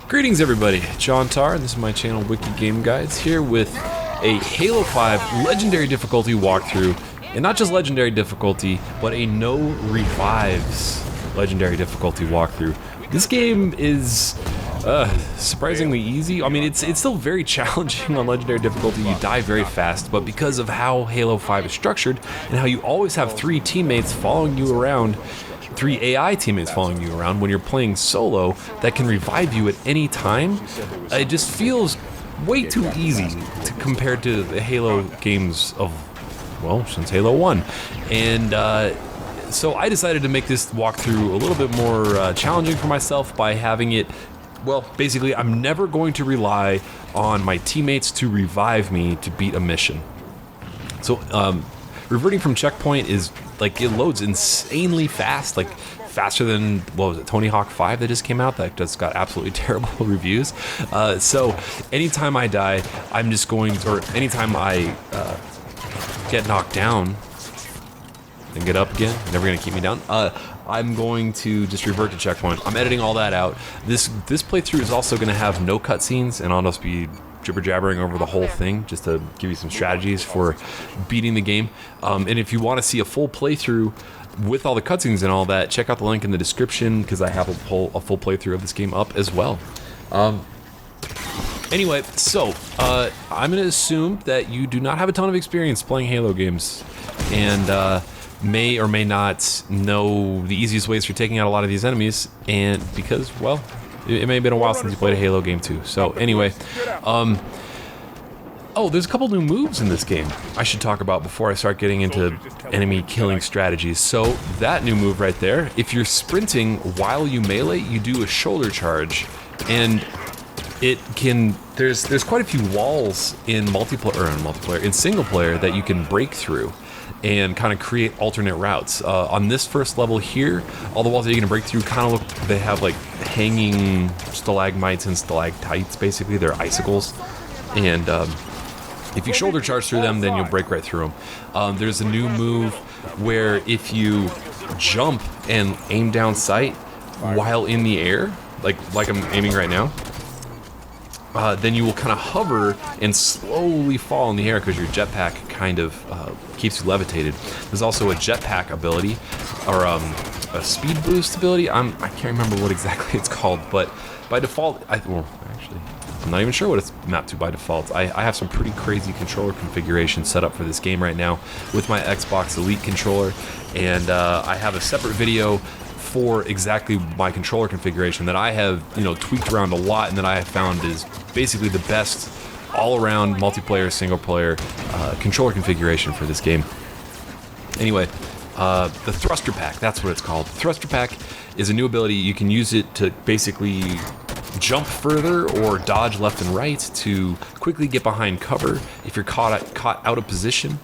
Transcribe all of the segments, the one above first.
Greetings everybody, John Tarr, and this is my channel WikiGameGuides, here with a Halo 5 Legendary difficulty walkthrough, and not just Legendary difficulty, but a no revives Legendary difficulty walkthrough. This game is surprisingly easy. I mean, it's still very challenging on Legendary difficulty. You die very fast, but because of how Halo 5 is structured, and how you always have 3 teammates following you around, 3 AI teammates following you around when you're playing solo that can revive you at any time, it just feels way too easy compared to the Halo games of, well, since Halo 1. And so I decided to make this walkthrough a little bit more challenging for myself by having it, well, basically I'm never going to rely on my teammates to revive me to beat a mission. So reverting from checkpoint is like, it loads insanely fast, like faster than, what was it, Tony Hawk 5 that just came out that just got absolutely terrible reviews. So anytime I die, I'm just going, or anytime I get knocked down and get up again, never gonna keep me down, I'm going to just revert to checkpoint. I'm editing all that out. This playthrough is also gonna have no cutscenes, and I'll just be jibber jabbering over the whole thing just to give you some strategies for beating the game. And if you want to see a full playthrough with all the cutscenes and all that, check out the link in the description because I have a full playthrough of this game up as well. Anyway, so I'm going to assume that you do not have a ton of experience playing Halo games and may or may not know the easiest ways for taking out a lot of these enemies, and because, well, it may have been a while since you played a Halo game too. So anyway, oh, there's a couple new moves in this game I should talk about before I start getting into enemy killing strategies. So that new move right there, if you're sprinting while you melee, you do a shoulder charge, and it can, there's quite a few walls in in single player that you can break through and kind of create alternate routes. On this first level here, all the walls that you're gonna break through kind of look, they have like hanging stalagmites and stalactites, basically. They're icicles. And if you shoulder charge through them, then you'll break right through them. There's a new move where if you jump and aim down sight while in the air, like I'm aiming right now, then you will kind of hover and slowly fall in the air because your jetpack kind of keeps you levitated. There's also a jetpack ability, or a speed boost ability. I can't remember what exactly it's called, but by default, well, actually, I'm not even sure what it's mapped to by default. I have some pretty crazy controller configuration set up for this game right now with my Xbox Elite controller, and I have a separate video for exactly my controller configuration that I have, tweaked around a lot, and that I have found is basically the best all-around multiplayer, single-player controller configuration for this game. Anyway, the Thruster Pack, that's what it's called. The Thruster Pack is a new ability. You can use it to basically jump further or dodge left and right to quickly get behind cover if you're caught out of position.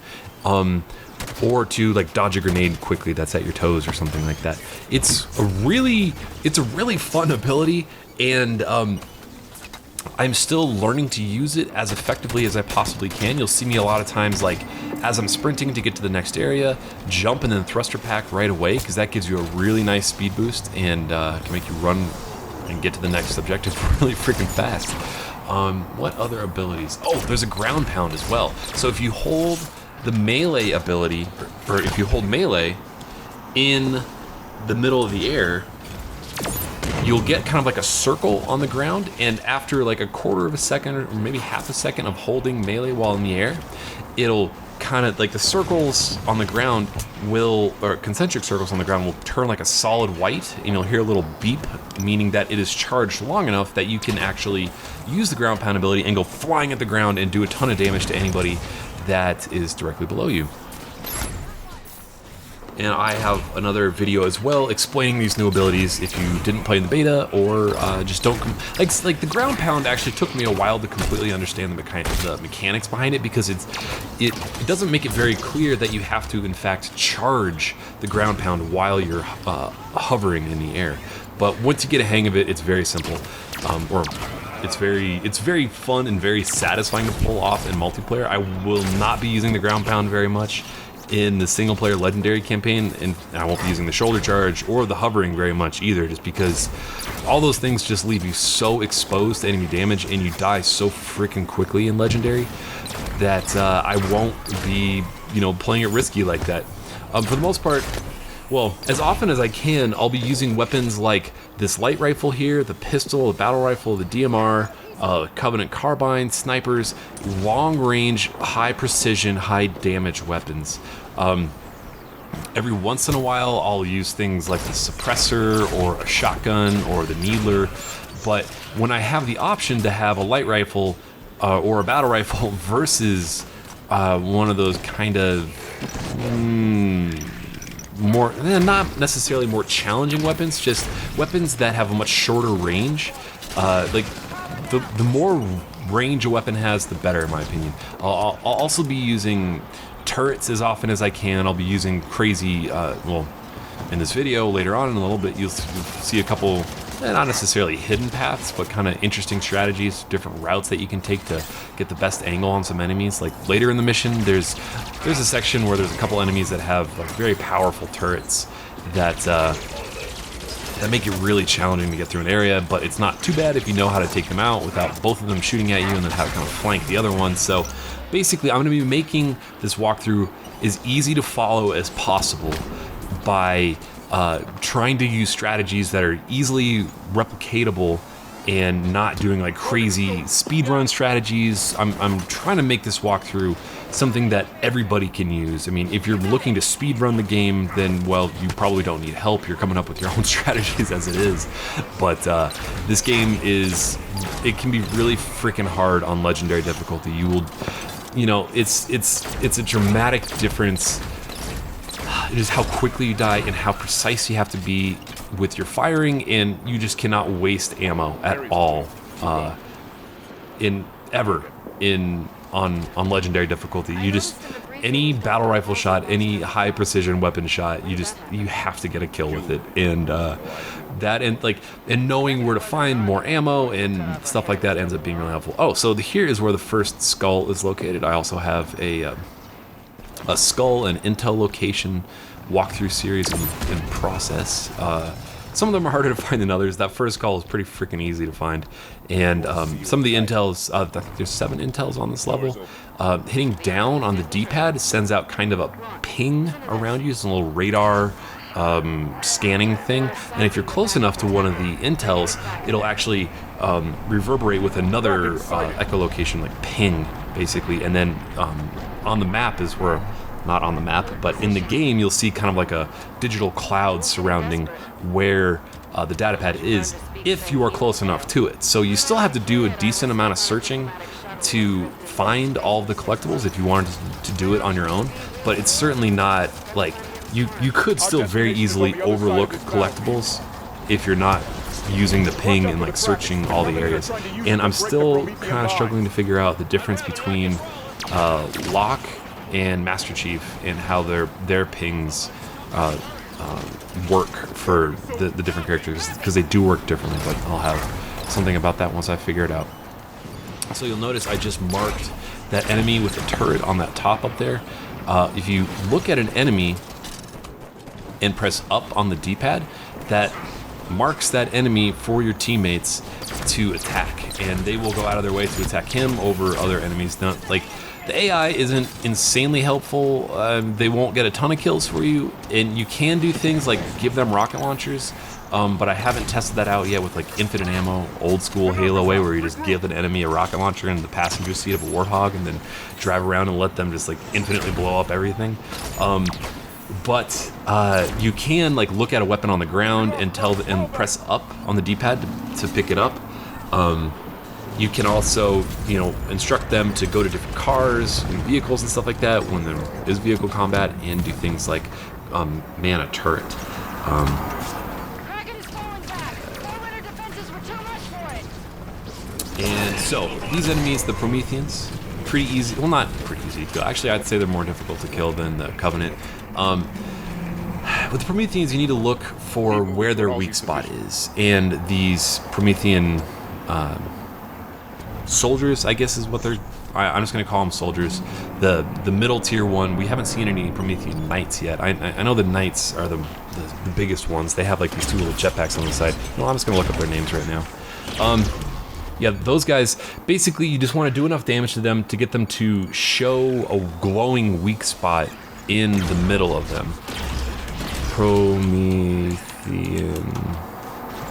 Or to like dodge a grenade quickly that's at your toes or something like that. It's a really fun ability, and I'm still learning to use it as effectively as I possibly can. You'll see me a lot of times, like as I'm sprinting to get to the next area, jump and then thruster pack right away, because that gives you a really nice speed boost and can make you run and get to the next objective really freaking fast. What other abilities? Oh, there's a ground pound as well. So if you hold the melee ability, or if you hold melee in the middle of the air, you'll get kind of like a circle on the ground, and after like a quarter of a second or maybe half a second of holding melee while in the air, it'll kind of like, the circles on the ground will, or concentric circles on the ground will turn like a solid white, and you'll hear a little beep, meaning that it is charged long enough that you can actually use the ground pound ability and go flying at the ground and do a ton of damage to anybody that is directly below you. And I have another video as well explaining these new abilities if you didn't play in the beta, or just don't like the ground pound actually took me a while to completely understand the mechanics behind it, because it doesn't make it very clear that you have to in fact charge the ground pound while you're hovering in the air. But once you get a hang of it, it's very simple, or it's very fun and very satisfying to pull off in multiplayer. I will not be using the ground pound very much in the single-player Legendary campaign, and I won't be using the shoulder charge or the hovering very much either, just because all those things just leave you so exposed to enemy damage, and you die so freaking quickly in Legendary that I won't be, you know, playing it risky like that. For the most part, well, as often as I can, I'll be using weapons like this light rifle here, the pistol, the battle rifle, the DMR, Covenant carbine, snipers, long-range, high-precision, high-damage weapons. Every once in a while, I'll use things like the suppressor or a shotgun or the needler, but when I have the option to have a light rifle or a battle rifle versus one of those kind of more, not necessarily more challenging weapons, just weapons that have a much shorter range, like the more range a weapon has, the better, in my opinion. I'll also be using turrets as often as I can. I'll be using crazy, well, in this video later on in a little bit, you'll see a couple, not necessarily hidden paths, but kind of interesting strategies, different routes that you can take to get the best angle on some enemies. Like later in the mission, there's a section where there's a couple enemies that have like very powerful turrets that make it really challenging to get through an area, but it's not too bad if you know how to take them out without both of them shooting at you and then have to kind of flank the other one. So basically, I'm going to be making this walkthrough as easy to follow as possible by trying to use strategies that are easily replicatable and not doing like crazy speedrun strategies. I'm trying to make this walkthrough something that everybody can use. I mean, if you're looking to speedrun the game, then, well, you probably don't need help. You're coming up with your own strategies as it is. But this game it can be really freaking hard on Legendary difficulty. You will, you know, it's a dramatic difference. It is how quickly you die and how precise you have to be with your firing, and you just cannot waste ammo at all on Legendary difficulty. You just, any battle rifle shot, any high precision weapon shot, you have to get a kill with it, and and knowing where to find more ammo and stuff like that ends up being really helpful. Oh, so here is where the first skull is located. I also have a skull and intel location walkthrough series in process. Some of them are harder to find than others. That first skull is pretty freaking easy to find, and some of the intels, I think there's 7 intels on this level. Hitting down on the D-pad sends out kind of a ping around you. It's a little radar scanning thing, and if you're close enough to one of the intels, it'll actually reverberate with another echolocation, like ping, basically, and then on the map is where, not on the map, but in the game, you'll see kind of like a digital cloud surrounding where the datapad is, if you are close enough to it. So you still have to do a decent amount of searching to find all of the collectibles if you wanted to do it on your own, but it's certainly not like, you could still very easily overlook collectibles if you're not using the ping and like searching all the areas. And I'm still kind of struggling to figure out the difference between Locke and Master Chief and how their pings work for the different characters, because they do work differently, but I'll have something about that once I figure it out. So you'll notice I just marked that enemy with the turret on that top up there. If you look at an enemy and press up on the D-pad, that marks that enemy for your teammates to attack, and they will go out of their way to attack him over other enemies. Now, like, the AI isn't insanely helpful. They won't get a ton of kills for you, and you can do things like give them rocket launchers, but I haven't tested that out yet with like infinite ammo, old school Halo way, where you just give an enemy a rocket launcher in the passenger seat of a Warthog and then drive around and let them just like infinitely blow up everything. But you can like look at a weapon on the ground and and press up on the D-pad to pick it up. You can also, you know, instruct them to go to different cars and vehicles and stuff like that when there is vehicle combat, and do things like man a turret. Kraken is falling back. Perimeter defenses were too much for it. And so these enemies, the Prometheans, pretty easy. Well, not pretty easy to kill. Actually, I'd say they're more difficult to kill than the Covenant. With the Prometheans, you need to look for where their weak spot is, and these Promethean soldiers, I guess is what they're. I'm just gonna call them soldiers. The middle tier one. We haven't seen any Promethean Knights yet. I know the Knights are the biggest ones. They have like these 2 little jetpacks on the side. Well, I'm just gonna look up their names right now. Yeah, those guys, basically you just want to do enough damage to them to get them to show a glowing weak spot in the middle of them. Promethean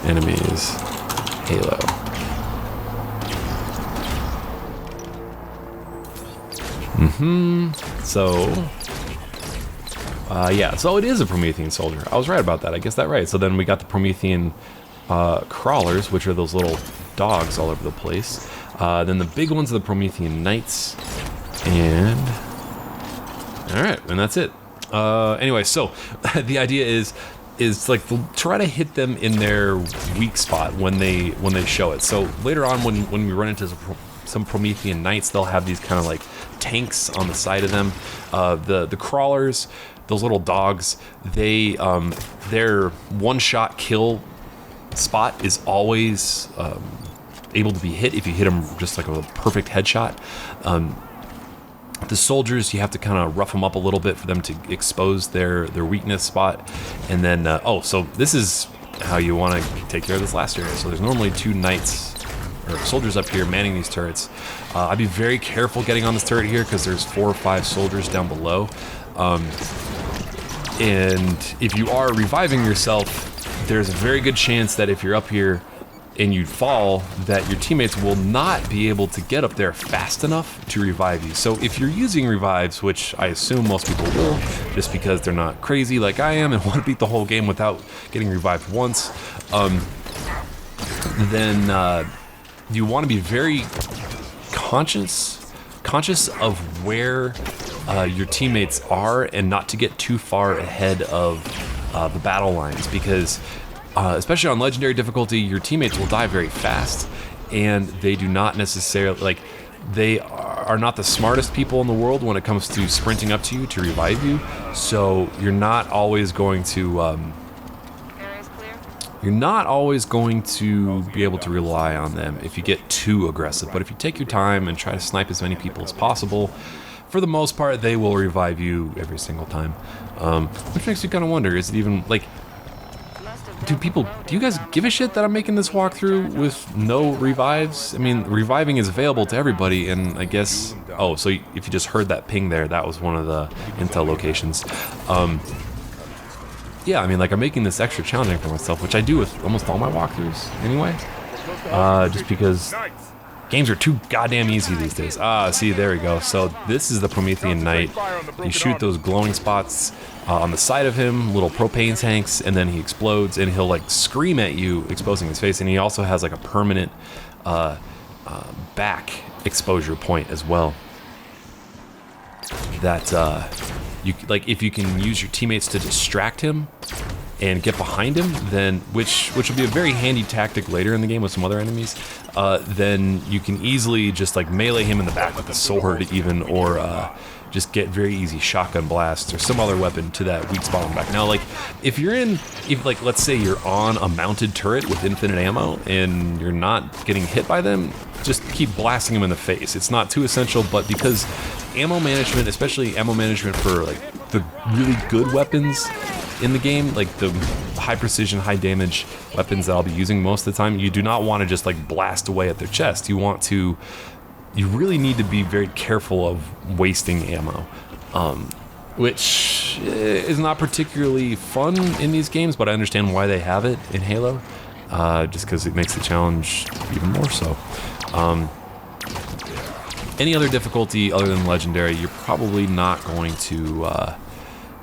enemies, Halo. So, yeah, so it is a Promethean soldier. I was right about that. I guess that right. So then we got the Promethean crawlers, which are those little dogs all over the place. Then the big ones are the Promethean Knights, and all right, and that's it. Anyway, so the idea is like try to hit them in their weak spot when they show it. So later on, when we run into some Promethean Knights, they'll have these kind of like tanks on the side of them. The crawlers, those little dogs, their one-shot kill spot is always able to be hit if you hit them just like a perfect headshot. The soldiers, you have to kind of rough them up a little bit for them to expose their weakness spot. And then, so this is how you want to take care of this last area. So there's normally 2 knights or soldiers up here manning these turrets. I'd be very careful getting on this turret here because there's 4 or 5 soldiers down below. And if you are reviving yourself, there's a very good chance that if you're up here and you fall, that your teammates will not be able to get up there fast enough to revive you. So if you're using revives, which I assume most people will, just because they're not crazy like I am and want to beat the whole game without getting revived once, then you want to be very conscious of where your teammates are and not to get too far ahead of the battle lines, because especially on legendary difficulty, your teammates will die very fast, and they do not necessarily, like, they are not the smartest people in the world when it comes to sprinting up to you to revive you. So you're not always going to be able to rely on them if you get too aggressive. But if you take your time and try to snipe as many people as possible, for the most part, they will revive you every single time. Which makes you kind of wonder, is it even, like, do you guys give a shit that I'm making this walkthrough with no revives? I mean, reviving is available to everybody, and I guess, oh, so if you just heard that ping there, that was one of the intel locations. Yeah, I mean, like, I'm making this extra challenging for myself, which I do with almost all my walkthroughs anyway, just because games are too goddamn easy these days. See, there we go. So this is the Promethean Knight. You shoot those glowing spots on the side of him, little propane tanks, and then he explodes, and he'll like scream at you, exposing his face. And he also has like a permanent back exposure point as well. That you like, if you can use your teammates to distract him and get behind him, then which will be a very handy tactic later in the game with some other enemies, then you can easily just like melee him in the back with a sword even, or just get very easy shotgun blasts or some other weapon to that weak spot on the back. Now, like, if like, let's say you're on a mounted turret with infinite ammo and you're not getting hit by them, just keep blasting them in the face. It's not too essential, but because ammo management, especially ammo management for like the really good weapons in the game, like the high precision, high damage weapons that I'll be using most of the time, you do not want to just like blast away at their chest. You really need to be very careful of wasting ammo, which is not particularly fun in these games, but I understand why they have it in Halo, just because it makes the challenge even more so. Any other difficulty other than Legendary, you're probably not going to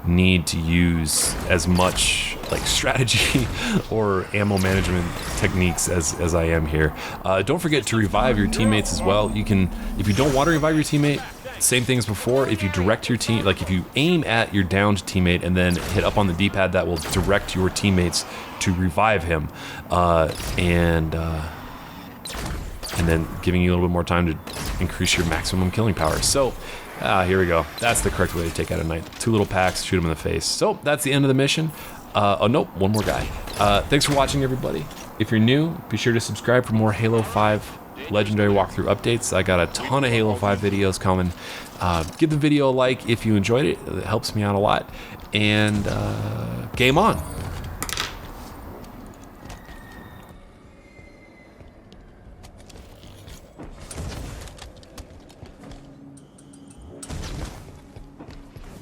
need to use as much like strategy or ammo management techniques as I am here. Don't forget to revive your teammates as well. You can, if you don't want to revive your teammate, same thing as before. If you direct your team, like if you aim at your downed teammate and then hit up on the D-pad, that will direct your teammates to revive him, and then giving you a little bit more time to increase your maximum killing power. So here we go. That's the correct way to take out a knight. 2 little packs, shoot him in the face. So that's the end of the mission. Oh nope, one more guy. Thanks for watching, everybody. If you're new, be sure to subscribe for more Halo 5 Legendary walkthrough updates. I got a ton of Halo 5 videos coming. Give the video a like if you enjoyed it. It helps me out a lot. And game on.